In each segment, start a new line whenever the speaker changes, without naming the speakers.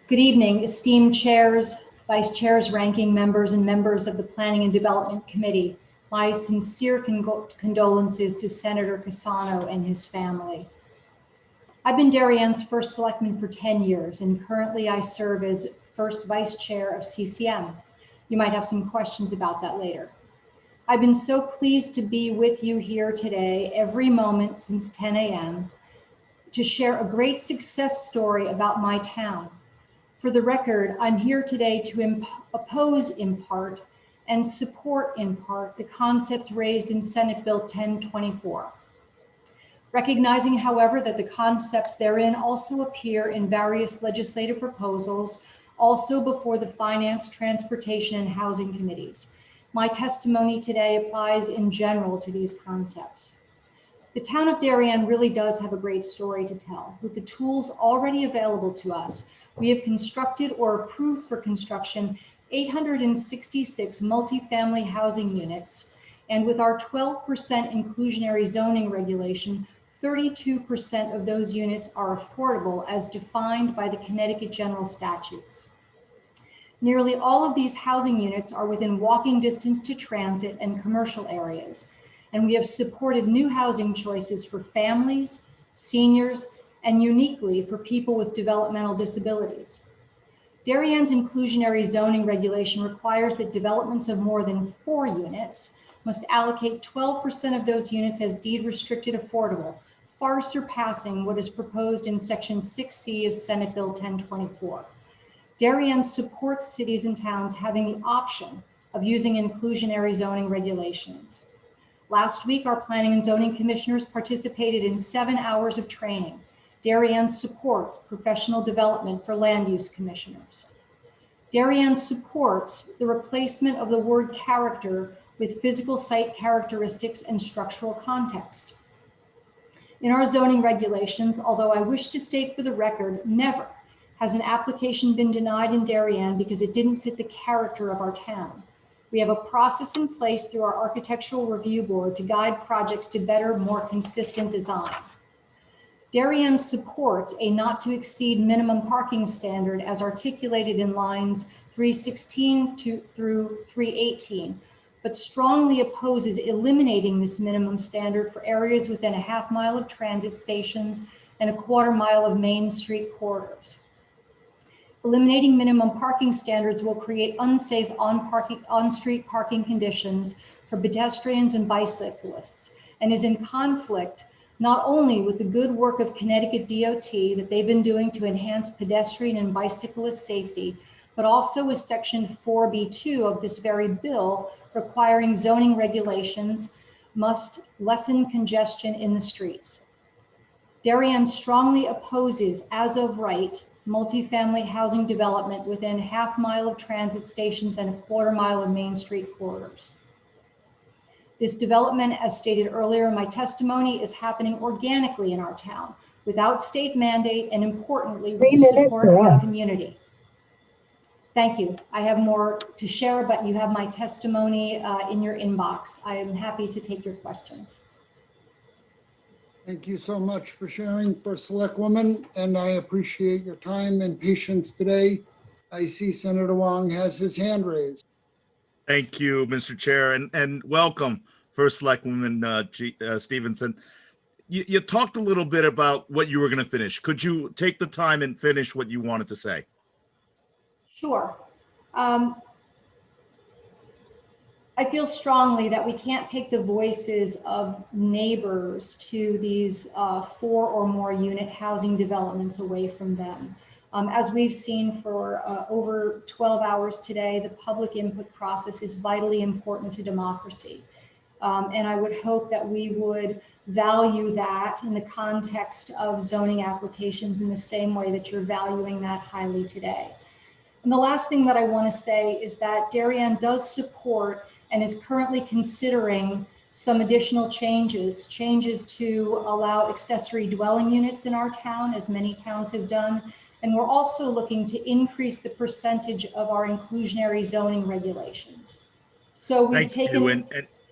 Good evening, esteemed chairs, vice chairs, ranking members, and members of the Planning and Development Committee. My sincere condolences to Senator Cassano and his family. I've been Darienne's first selectman for 10 years, and currently I serve as first vice chair of CCM. You might have some questions about that later. I've been so pleased to be with you here today, every moment since 10 a.m., to share a great success story about my town. For the record, I'm here today to oppose in part and support in part the concepts raised in Senate Bill 1024. Recognizing, however, that the concepts therein also appear in various legislative proposals, also before the Finance, Transportation, and Housing Committees. My testimony today applies in general to these concepts. The town of Darien really does have a great story to tell. With the tools already available to us, we have constructed or approved for construction 866 multifamily housing units, and with our 12% inclusionary zoning regulation, 32% of those units are affordable as defined by the Connecticut General Statutes. Nearly all of these housing units are within walking distance to transit and commercial areas, and we have supported new housing choices for families, seniors, and uniquely for people with developmental disabilities. Darien's inclusionary zoning regulation requires that developments of more than 4 units must allocate 12% of those units as deed restricted affordable, far surpassing what is proposed in Section 6C of Senate Bill 1024. Darien supports cities and towns having the option of using inclusionary zoning regulations. Last week, our planning and zoning commissioners participated in 7 hours of training. Darien supports professional development for land use commissioners. Darien supports the replacement of the word character with physical site characteristics and structural context. In our zoning regulations, although I wish to state for the record, never has an application been denied in Darien because it didn't fit the character of our town. We have a process in place through our Architectural Review Board to guide projects to better, more consistent design. Darien supports a not to exceed minimum parking standard as articulated in lines 316 through 318, but strongly opposes eliminating this minimum standard for areas within a half mile of transit stations and a quarter mile of main street corridors. Eliminating minimum parking standards will create unsafe on-street parking conditions for pedestrians and bicyclists, and is in conflict not only with the good work of Connecticut DOT that they've been doing to enhance pedestrian and bicyclist safety, but also with Section 4B2 of this very bill requiring zoning regulations must lessen congestion in the streets. Darien strongly opposes, as of right, multifamily housing development within half mile of transit stations and a quarter mile of main street corridors. This development, as stated earlier in my testimony, is happening organically in our town without state mandate and importantly, with the support of our community. Thank you. I have more to share, but you have my testimony in your inbox. I am happy to take your questions.
Thank you so much for sharing, First Selectwoman, and I appreciate your time and patience today. I see Senator Wong has his hand raised.
Thank you, Mr. Chair, and welcome, First Selectwoman Stevenson. You talked a little bit about what you were going to finish. Could you take the time and finish what you wanted to say?
Sure. I feel strongly that we can't take the voices of neighbors to these 4 or more unit housing developments away from them. As we've seen for over 12 hours today, the public input process is vitally important to democracy. And I would hope that we would value that in the context of zoning applications in the same way that you're valuing that highly today. And the last thing that I want to say is that Darien does support and is currently considering some additional changes to allow accessory dwelling units in our town, as many towns have done. And we're also looking to increase the percentage of our inclusionary zoning regulations. So we've taken,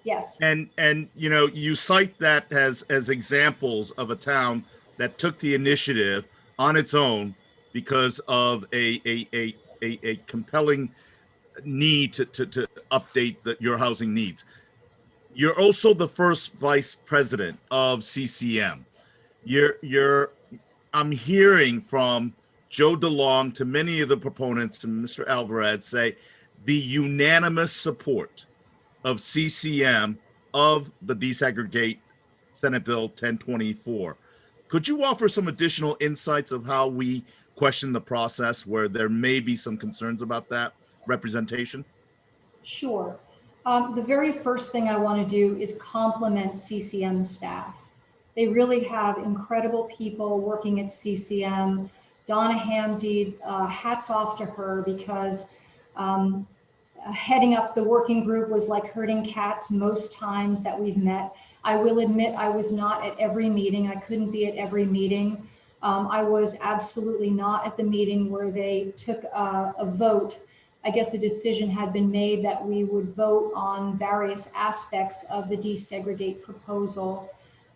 yes.
And you know, you cite that as examples of a town that took the initiative on its own because of a compelling need to update your housing needs. You're also the first vice president of CCM. I'm hearing from Joe DeLong to many of the proponents and Mr. Alvarez say the unanimous support of CCM of the desegregate Senate Bill 1024. Could you offer some additional insights of how we question the process where there may be some concerns about that representation?
Sure. The very first thing I want to do is compliment CCM staff. They really have incredible people working at CCM. Donna Hamzy, hats off to her, because heading up the working group was like herding cats most times that we've met. I will admit I was not at every meeting. I couldn't be at every meeting. I was absolutely not at the meeting where they took a vote. I guess a decision had been made that we would vote on various aspects of the desegregate proposal.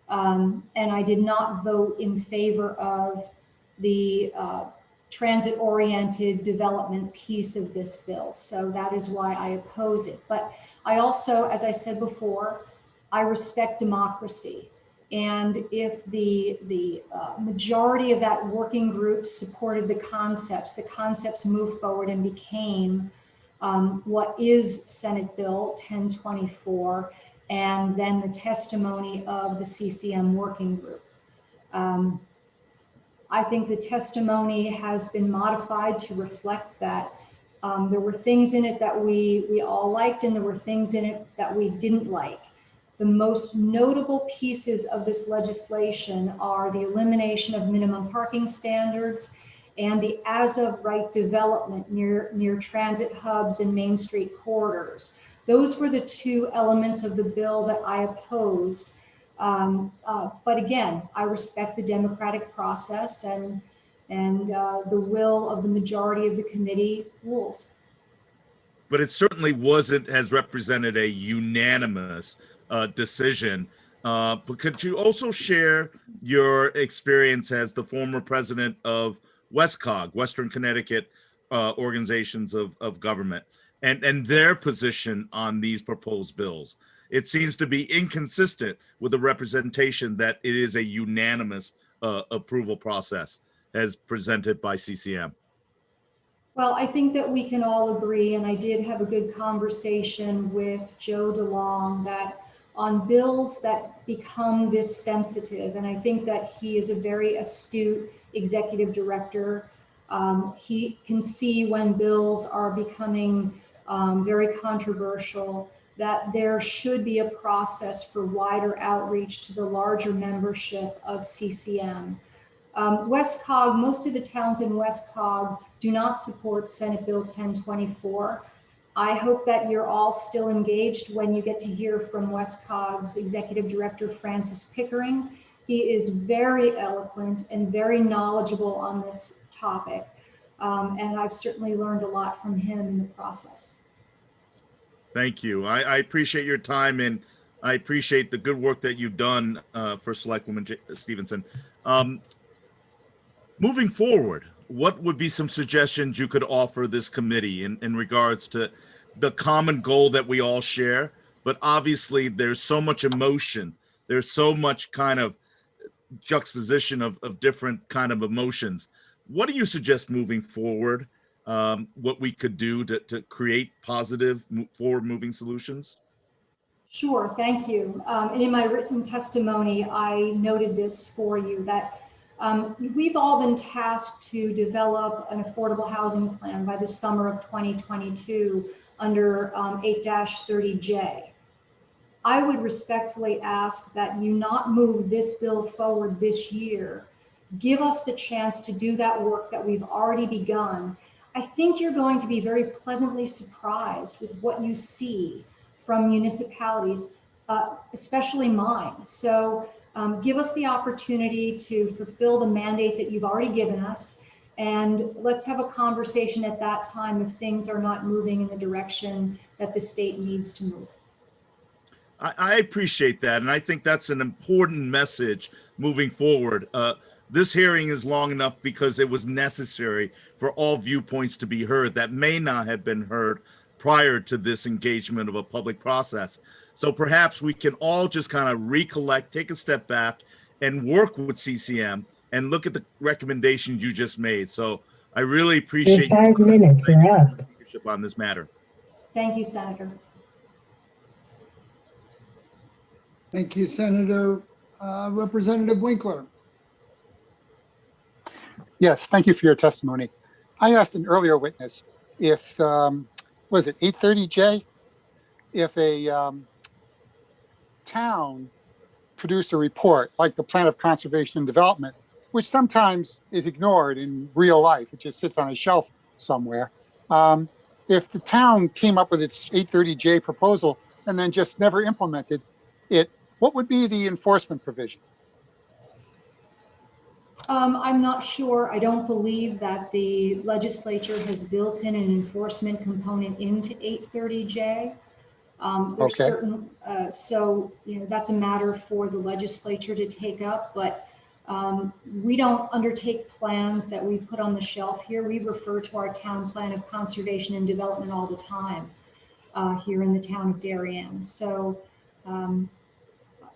And I did not vote in favor of the transit-oriented development piece of this bill. So that is why I oppose it. But I also, as I said before, I respect democracy. And if the majority of that working group supported the concepts moved forward and became what is Senate Bill 1024, and then the testimony of the CCM working group. I think the testimony has been modified to reflect that. There were things in it that we all liked, and there were things in it that we didn't like. The most notable pieces of this legislation are the elimination of minimum parking standards and the as-of-right development near transit hubs and Main Street corridors. Those were the two elements of the bill that I opposed. But again, I respect the democratic process and the will of the majority of the committee rules.
But it certainly has represented a unanimous decision. But could you also share your experience as the former president of WestCog, Western Connecticut Organizations of Government, and their position on these proposed bills? It seems to be inconsistent with the representation that it is a unanimous approval process as presented by CCM.
Well, I think that we can all agree, and I did have a good conversation with Joe DeLong, that on bills that become this sensitive, and I think that he is a very astute executive director. He can see when bills are becoming very controversial, that there should be a process for wider outreach to the larger membership of CCM. WestCog, most of the towns in WestCog do not support Senate Bill 1024. I hope that you're all still engaged when you get to hear from WestCog's Executive Director, Francis Pickering. He is very eloquent and very knowledgeable on this topic. And I've certainly learned a lot from him in the process.
Thank you. I appreciate your time, and I appreciate the good work that you've done for Selectwoman Stevenson. Moving forward, what would be some suggestions you could offer this committee in regards to the common goal that we all share? But obviously, there's so much emotion. There's so much kind of juxtaposition of different kind of emotions. What do you suggest moving forward? What we could do to create positive forward-moving solutions?
Sure, thank you. And in my written testimony, I noted this for you, that we've all been tasked to develop an affordable housing plan by the summer of 2022 under 8-30J. I would respectfully ask that you not move this bill forward this year. Give us the chance to do that work that we've already begun. I think you're going to be very pleasantly surprised with what you see from municipalities, especially mine. So give us the opportunity to fulfill the mandate that you've already given us, and let's have a conversation at that time if things are not moving in the direction that the state needs to move.
I appreciate that, and I think that's an important message moving forward. this hearing is long enough because it was necessary for all viewpoints to be heard that may not have been heard prior to this engagement of a public process. So perhaps we can all just kind of recollect, take a step back, and work with CCM and look at the recommendations you just made. So I really appreciate
Your 5 minutes are up.
your leadership on this matter.
Thank you, Senator.
Thank you, Senator. Representative Winkler.
Yes, thank you for your testimony. I asked an earlier witness if, was it 830J? If a town produced a report like the Plan of Conservation and Development, which sometimes is ignored in real life, it just sits on a shelf somewhere. If the town came up with its 830J proposal and then just never implemented it, what would be the enforcement provision?
I'm not sure. I don't believe that the legislature has built in an enforcement component into 830J. There's
Okay.
certain, so, that's a matter for the legislature to take up, but we don't undertake plans that we put on the shelf here. We refer to our town plan of conservation and development all the time here in the town of Darien. So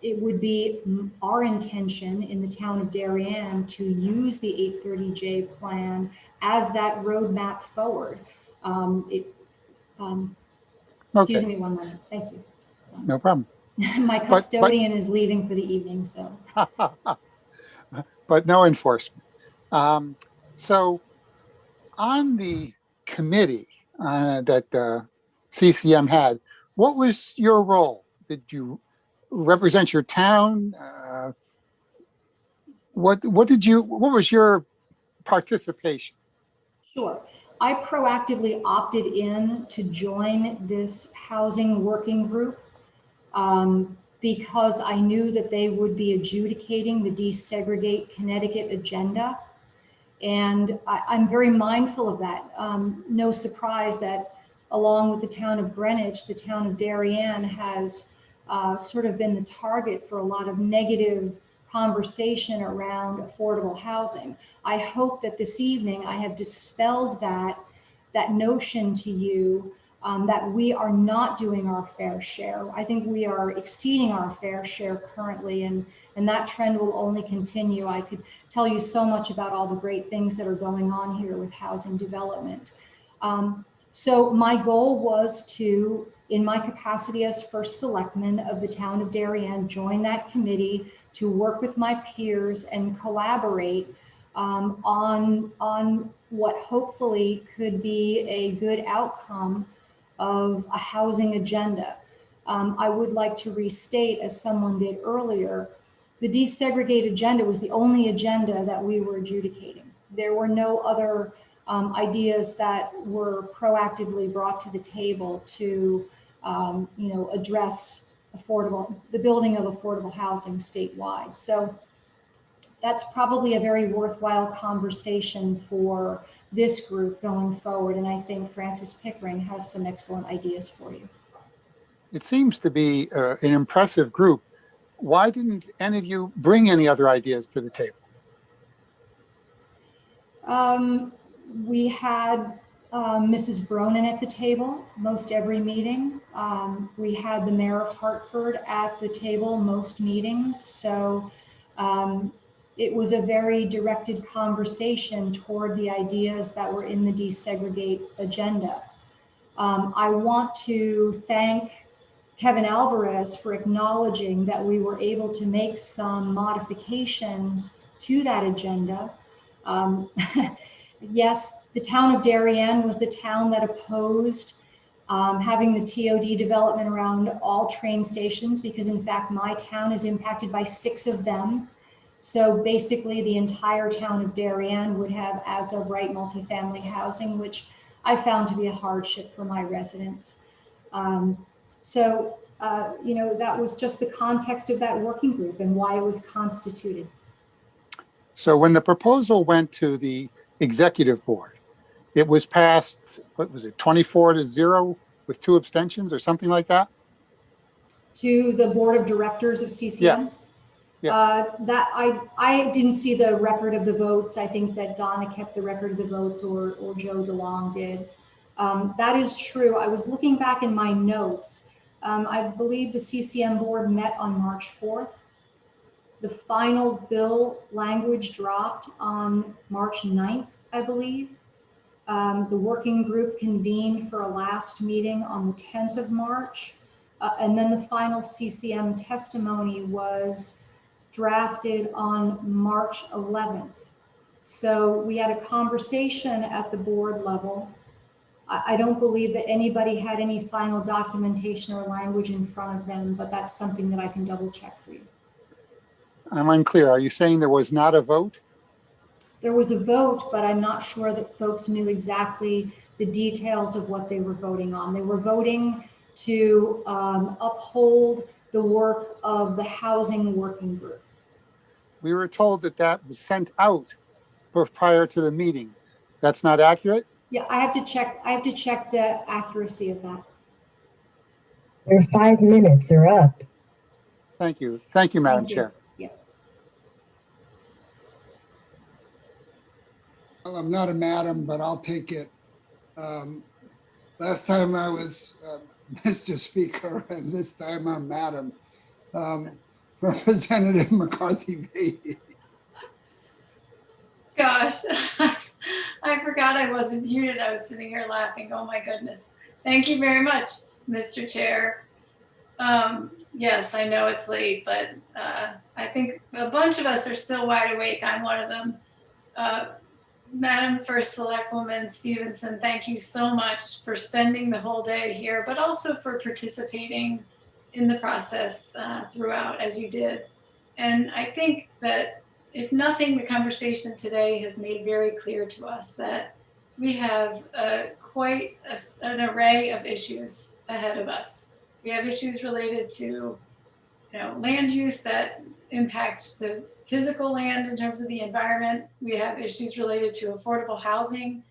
it would be our intention in the town of Darien to use the 830J plan as that roadmap forward. Excuse me one moment. Thank you.
No problem.
My custodian is leaving for the evening, so.
But no enforcement. So on the committee that CCM had, what was your role? Did you represent your town? What was your participation?
Sure. I proactively opted in to join this housing working group because I knew that they would be adjudicating the Desegregate Connecticut agenda. And I'm very mindful of that. No surprise that along with the town of Greenwich, the town of Darien has sort of been the target for a lot of negative conversation around affordable housing. I hope that this evening I have dispelled that notion to you that we are not doing our fair share. I think we are exceeding our fair share currently, and that trend will only continue. I could tell you so much about all the great things that are going on here with housing development. So my goal was to, in my capacity as first selectman of the town of Darien, join that committee to work with my peers and collaborate on what hopefully could be a good outcome of a housing agenda. I would like to restate, as someone did earlier, the desegregate agenda was the only agenda that we were adjudicating. There were no other ideas that were proactively brought to the table to address the building of affordable housing statewide. So that's probably a very worthwhile conversation for this group going forward. And I think Francis Pickering has some excellent ideas for you.
It seems to be an impressive group. Why didn't any of you bring any other ideas to the table?
We had Mrs. Bronin at the table most every meeting. We had the mayor of Hartford at the table most meetings. So it was a very directed conversation toward the ideas that were in the desegregate agenda. I want to thank Kevin Alvarez for acknowledging that we were able to make some modifications to that agenda. Yes, the town of Darien was the town that opposed having the TOD development around all train stations, because in fact, my town is impacted by 6 of them. So basically the entire town of Darien would have as of right multifamily housing, which I found to be a hardship for my residents. That was just the context of that working group and why it was constituted.
So when the proposal went to the executive board, it was passed, what was it, 24-0 with 2 abstentions or something like that?
To the board of directors of CCM?
Yes.
That I didn't see the record of the votes. I think that Donna kept the record of the votes, or Joe DeLong did. That is true. I was looking back in my notes. I believe the CCM board met on March 4th. The final bill language dropped on March 9th, I believe. The working group convened for a last meeting on the 10th of March. And then the final CCM testimony was drafted on March 11th. So we had a conversation at the board level. I don't believe that anybody had any final documentation or language in front of them, but that's something that I can double check for you.
I'm unclear. Are you saying there was not a vote?
There was a vote, but I'm not sure that folks knew exactly the details of what they were voting on. They were voting to uphold the work of the housing working group.
We were told that that was sent out prior to the meeting. That's not accurate?
Yeah, I have to check the accuracy of that.
Your 5 minutes are up.
Thank you. Thank you, Madam
Thank you.
Chair.
Yeah.
Well, I'm not a madam, but I'll take it. Last time I was Mr. Speaker, and this time I'm madam. Representative McCarthy Beatty.
Gosh, I forgot I wasn't muted. I was sitting here laughing. Oh my goodness. Thank you very much, Mr. Chair. Yes, I know it's late, but I think a bunch of us are still wide awake. I'm one of them. Madam First Selectwoman Stevenson, thank you so much for spending the whole day here, but also for participating in the process throughout as you did. And I think that if nothing, the conversation today has made very clear to us that we have quite an array of issues ahead of us. We have issues related to land use that impact the physical land in terms of the environment. We have issues related to affordable housing,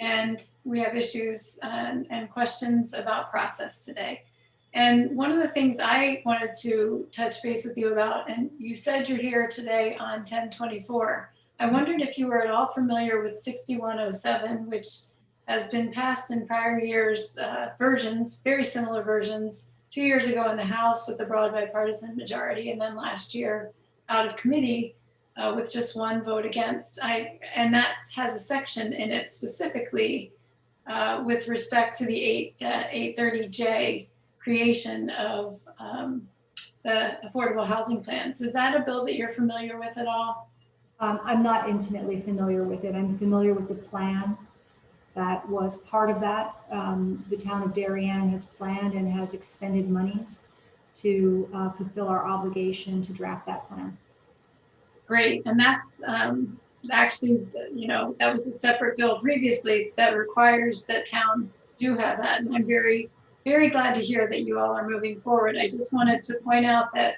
and we have issues and questions about process today. And one of the things I wanted to touch base with you about, and you said you're here today on 1024, I wondered if you were at all familiar with 6107, which has been passed in prior years, versions, very similar versions, 2 years ago in the House with a broad bipartisan majority, and then last year out of committee with just one vote against. And that has a section in it specifically with respect to the 830J creation of the affordable housing plans. Is that a bill that you're familiar with at all?
I'm not intimately familiar with it. I'm familiar with the plan that was part of that. The town of Darien has planned and has expended monies to fulfill our obligation to draft that plan.
Great, and that's actually, that was a separate bill previously that requires that towns do have that. And I'm very, very glad to hear that you all are moving forward. I just wanted to point out that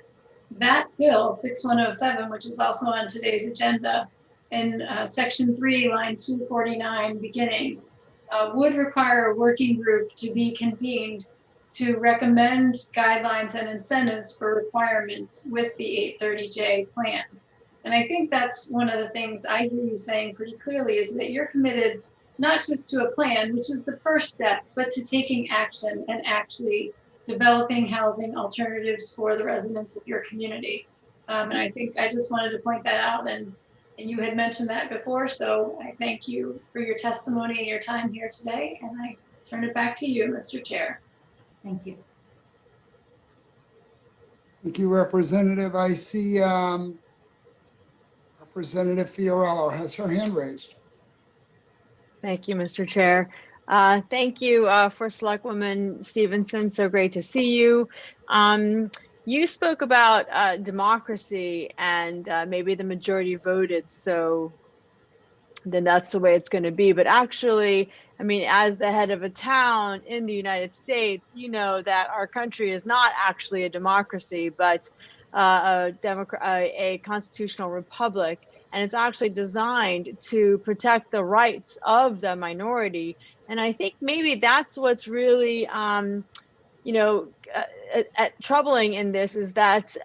that bill, 6107, which is also on today's agenda, in section 3, line 249 beginning, would require a working group to be convened to recommend guidelines and incentives for requirements with the 830J plans. And I think that's one of the things I hear you saying pretty clearly is that you're committed not just to a plan, which is the first step, but to taking action and actually developing housing alternatives for the residents of your community. And I think I just wanted to point that out. And you had mentioned that before, so I thank you for your testimony and your time here today. And I turn it back to you, Mr. Chair.
Thank you.
Thank you, Representative. I see Representative Fiorello has her hand raised.
Thank you, Mr. Chair. Thank you for Selectwoman Stevenson. So great to see you. You spoke about democracy and maybe the majority voted, so then that's the way it's going to be. But actually, I mean, as the head of a town in the United States, you know that our country is not actually a democracy, but a constitutional republic. And it's actually designed to protect the rights of the minority. And I think maybe that's what's really, troubling in this is that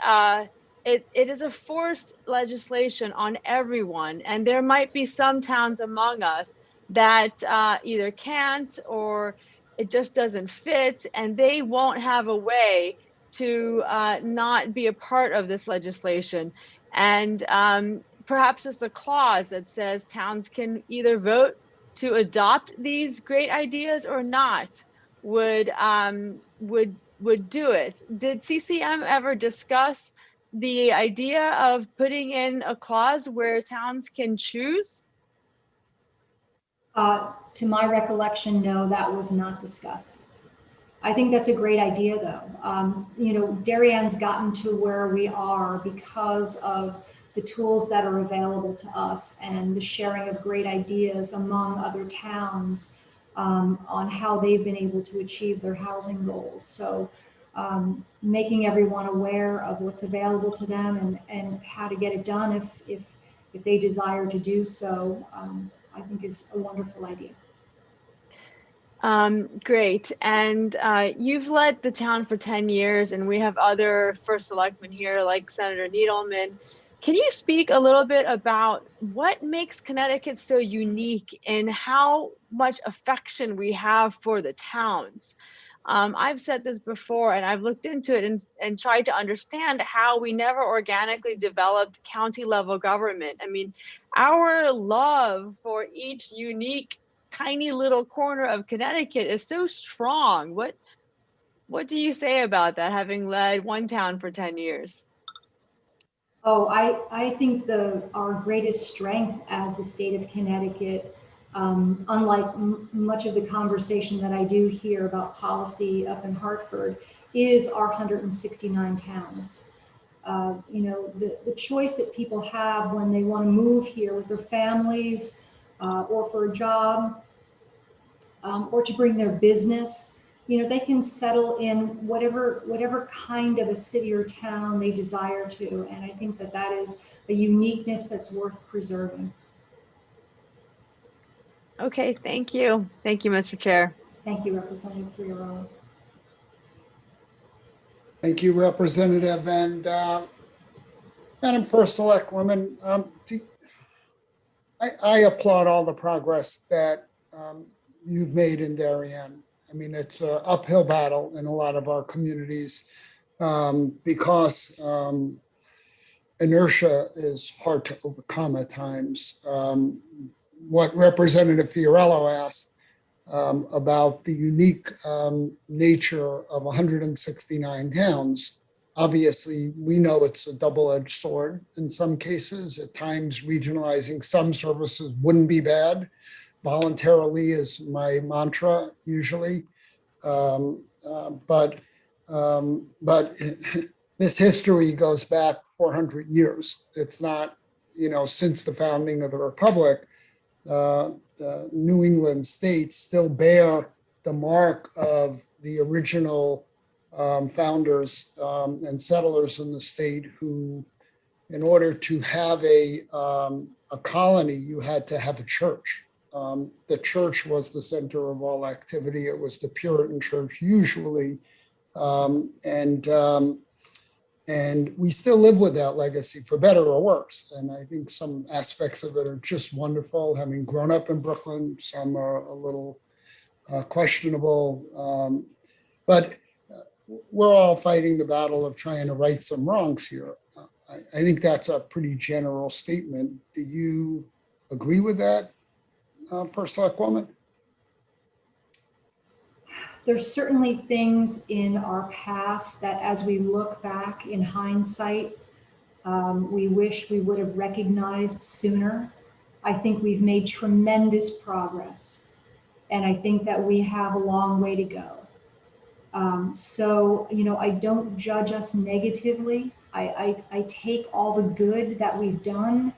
it is a forced legislation on everyone, and there might be some towns among us that either can't or it just doesn't fit, and they won't have a way to not be a part of this legislation. And perhaps just a clause that says towns can either vote to adopt these great ideas or not would do it. Did CCM ever discuss the idea of putting in a clause where towns can choose?
To my recollection, no, that was not discussed. I think that's a great idea, though. Darienne's gotten to where we are because of the tools that are available to us and the sharing of great ideas among other towns on how they've been able to achieve their housing goals. So making everyone aware of what's available to them and how to get it done if they desire to do so, I think is a wonderful idea.
Great. And you've led the town for 10 years, and we have other first selectmen here like Senator Needleman. Can you speak a little bit about what makes Connecticut so unique and how much affection we have for the towns? I've said this before, and I've looked into it and tried to understand how we never organically developed county level government. I mean, our love for each unique tiny little corner of Connecticut is so strong. What do you say about that, having led one town for 10 years?
Oh, I think our greatest strength as the state of Connecticut, unlike much of the conversation that I do hear about policy up in Hartford, is our 169 towns. The choice that people have when they want to move here with their families or for a job or to bring their business, they can settle in whatever kind of a city or town they desire to. And I think that is a uniqueness that's worth preserving.
Okay, thank you. Thank you, Mr. Chair.
Thank you, Representative Friarelli.
Thank you, Representative. And Madam First Selectwoman, I applaud all the progress that you've made in Darien. I mean, it's an uphill battle in a lot of our communities because inertia is hard to overcome at times. What Representative Fiorello asked about the unique nature of 169 towns, obviously, we know it's a double-edged sword in some cases. At times, regionalizing some services wouldn't be bad. Voluntarily is my mantra usually, but this history goes back 400 years. It's not, since the founding of the Republic, the New England states still bear the mark of the original founders and settlers in the state who, in order to have a colony, you had to have a church. The church was the center of all activity. It was the Puritan church usually. And we still live with that legacy for better or worse. And I think some aspects of it are just wonderful. Having grown up in Brooklyn, some are a little questionable. But we're all fighting the battle of trying to right some wrongs here. I think that's a pretty general statement. Do you agree with that, First Selectwoman?
There's certainly things in our past that as we look back in hindsight, we wish we would have recognized sooner. I think we've made tremendous progress, and I think that we have a long way to go. So, I don't judge us negatively. I take all the good that we've done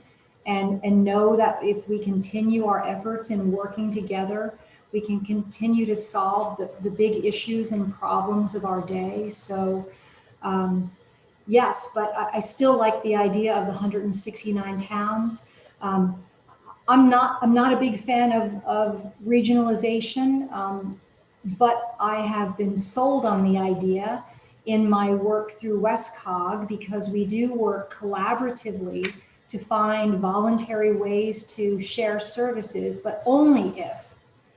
and know that if we continue our efforts in working together, we can continue to solve the big issues and problems of our day. So, yes, but I still like the idea of the 169 towns. I'm not a big fan of regionalization, but I have been sold on the idea in my work through WestCog, because we do work collaboratively to find voluntary ways to share services, but only if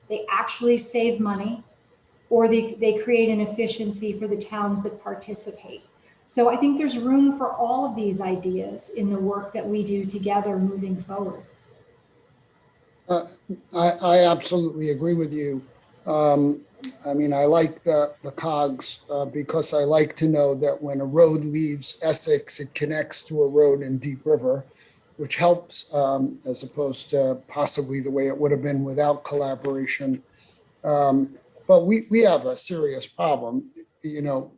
they actually save money or they create an efficiency for the towns that participate. So I think there's room for all of these ideas in the work that we do together moving forward.
I absolutely agree with you. I mean, I like the cogs because I like to know that when a road leaves Essex, it connects to a road in Deep River, which helps as opposed to possibly the way it would have been without collaboration. But we have a serious problem, you know,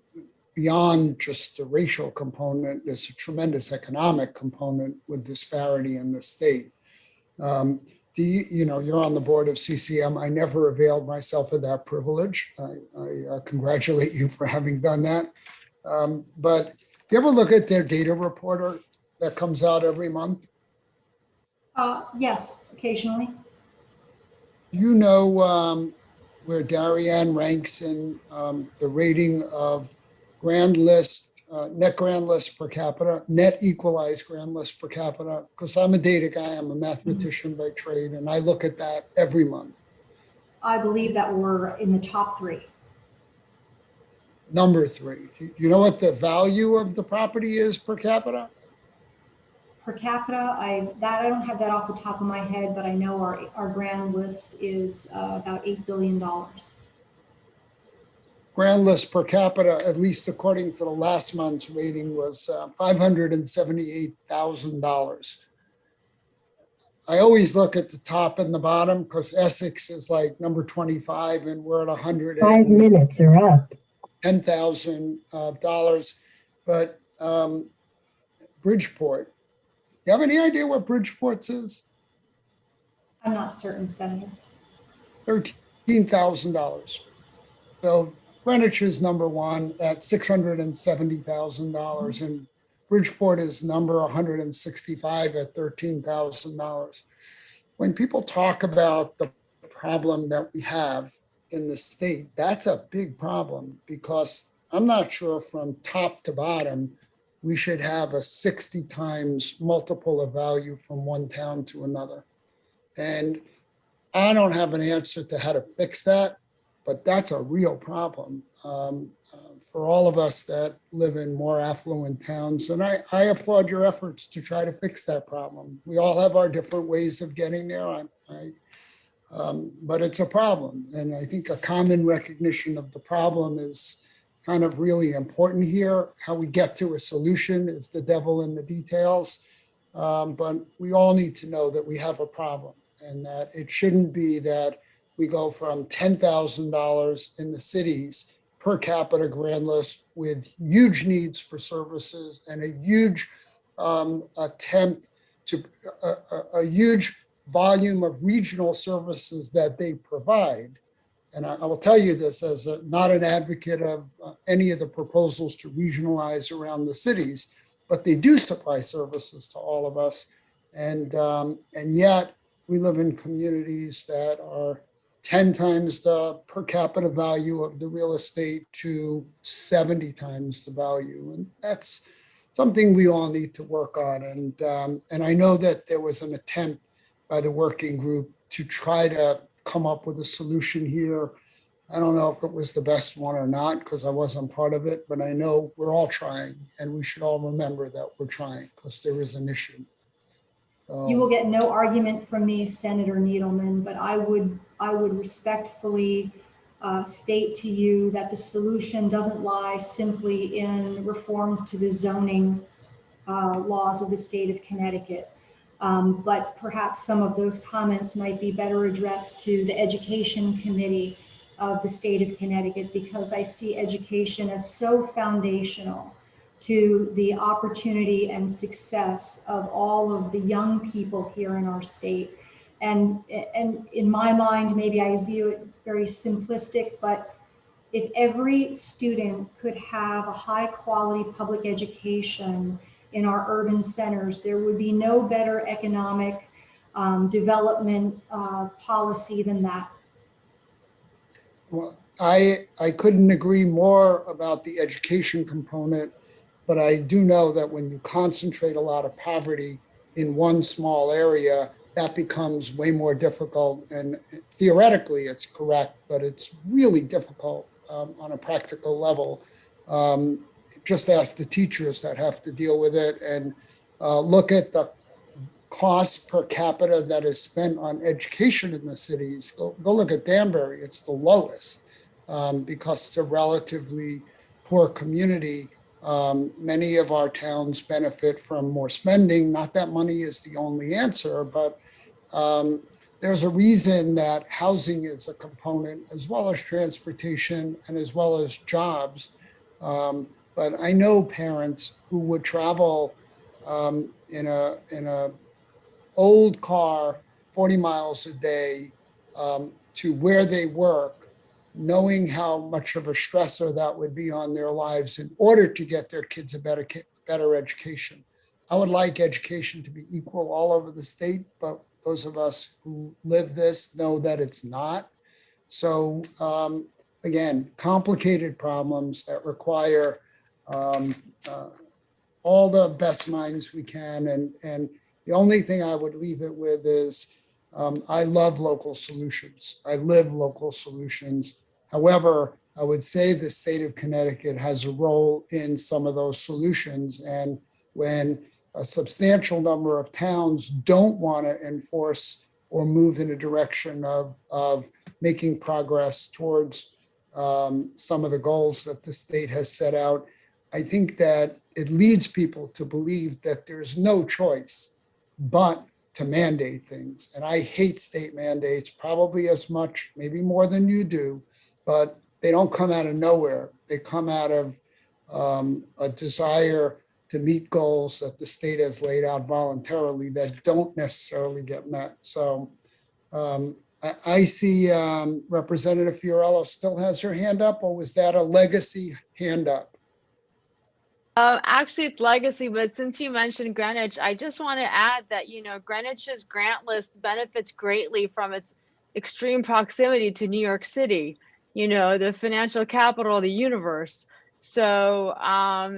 beyond just the racial component. There's a tremendous economic component with disparity in the state. You know, you're on the board of CCM. I never availed myself of that privilege. I congratulate you for having done that. But you ever look at their data reporter that comes out every month?
Yes, occasionally.
You know where Darien ranks in the rating of grand list, net grand list per capita, net equalized grand list per capita? Because I'm a data guy, I'm a mathematician by trade, and I look at that every month.
I believe that we're in the top 3.
Number 3, do you know what the value of the property is per capita?
Per capita, I don't have that off the top of my head, but I know our grand list is about $8 billion.
Grand list per capita, at least according to the last month's rating, was $578,000. I always look at the top and the bottom because Essex is like number 25 and we're at
5 minutes are up.
$10,000. But Bridgeport, you have any idea what Bridgeport's is?
I'm not certain, Senator.
$13,000. So Greenwich is number 1 at $670,000, and Bridgeport is number 165 at $13,000. When people talk about the problem that we have in the state, that's a big problem because I'm not sure from top to bottom we should have a 60 times multiple of value from one town to another. And I don't have an answer to how to fix that, but that's a real problem for all of us that live in more affluent towns. And I applaud your efforts to try to fix that problem. We all have our different ways of getting there, but it's a problem. And I think a common recognition of the problem is kind of really important here. How we get to a solution is the devil in the details. But we all need to know that we have a problem and that it shouldn't be that we go from $10,000 in the cities per capita grand list with huge needs for services and a huge attempt to a huge volume of regional services that they provide. And I will tell you this as not an advocate of any of the proposals to regionalize around the cities, but they do supply services to all of us. And yet we live in communities that are 10 times the per capita value of the real estate to 70 times the value. And that's something we all need to work on. And I know that there was an attempt by the working group to try to come up with a solution here. I don't know if it was the best one or not because I wasn't part of it, but I know we're all trying and we should all remember that we're trying because there is an issue.
You will get no argument from me, Senator Needleman, but I would respectfully state to you that the solution doesn't lie simply in reforms to the zoning laws of the state of Connecticut. But perhaps some of those comments might be better addressed to the Education Committee of the state of Connecticut, because I see education as so foundational to the opportunity and success of all of the young people here in our state. And in my mind, maybe I view it very simplistic, but if every student could have a high quality public education in our urban centers, there would be no better economic development policy than that.
Well, I couldn't agree more about the education component, but I do know that when you concentrate a lot of poverty in one small area, that becomes way more difficult. And theoretically, it's correct, but it's really difficult on a practical level. Just ask the teachers that have to deal with it and look at the cost per capita that is spent on education in the cities. Go look at Danbury, it's the lowest because it's a relatively poor community. Many of our towns benefit from more spending. Not that money is the only answer, but there's a reason that housing is a component as well as transportation and as well as jobs. But I know parents who would travel in a old car 40 miles a day to where they work, knowing how much of a stressor that would be on their lives in order to get their kids a better education. I would like education to be equal all over the state, but those of us who live this know that it's not. So again, complicated problems that require um, all the best minds we can. And the only thing I would leave it with is I love local solutions. I live local solutions. However, I would say the state of Connecticut has a role in some of those solutions. And when a substantial number of towns don't want to enforce or move in a direction of making progress towards some of the goals that the state has set out, I think that it leads people to believe that there's no choice but to mandate things. And I hate state mandates probably as much, maybe more than you do, but they don't come out of nowhere. They come out of a desire to meet goals that the state has laid out voluntarily that don't necessarily get met. So I see Representative Fiorello still has her hand up, or was that a legacy hand up?
Actually, it's legacy, but since you mentioned Greenwich, I just want to add that, Greenwich's grant list benefits greatly from its extreme proximity to New York City, the financial capital of the universe. So, I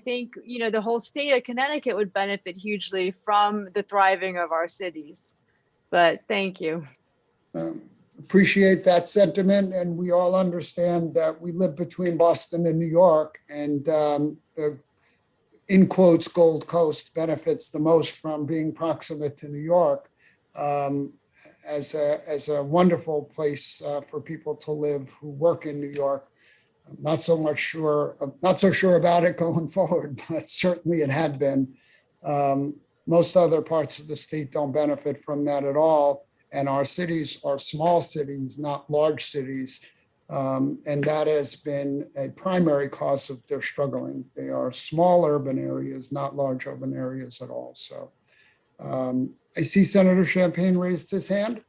think, the whole state of Connecticut would benefit hugely from the thriving of our cities. But thank you.
Appreciate that sentiment, and we all understand that we live between Boston and New York, and the in quotes Gold Coast benefits the most from being proximate to New York as a wonderful place for people to live who work in New York. I'm not so sure about it going forward, but certainly it had been. Most other parts of the state don't benefit from that at all. And our cities are small cities, not large cities. And that has been a primary cause of their struggling. They are small urban areas, not large urban areas at all. So I see Senator Champagne raised his hand.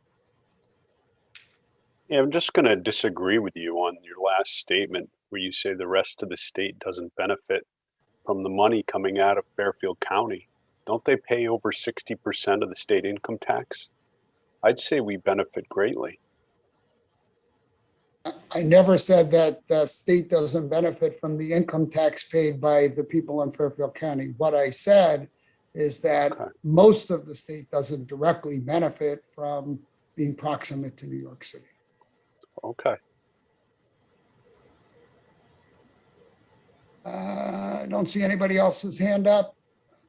Yeah, I'm just going to disagree with you on your last statement where you say the rest of the state doesn't benefit from the money coming out of Fairfield County. Don't they pay over 60% of the state income tax? I'd say we benefit greatly.
I never said that the state doesn't benefit from the income tax paid by the people in Fairfield County. What I said is that most of the state doesn't directly benefit from being proximate to New York City.
Okay.
I don't see anybody else's hand up.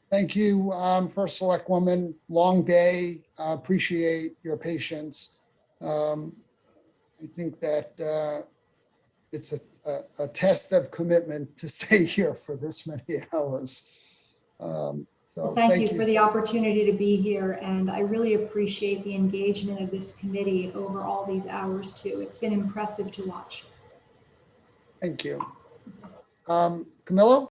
Thank you, First Selectwoman. Long day. Appreciate your patience. I think that it's a test of commitment to stay here for this many hours.
Well, thank you for the opportunity to be here, and I really appreciate the engagement of this committee over all these hours too. It's been impressive to watch.
Thank you. Camillo?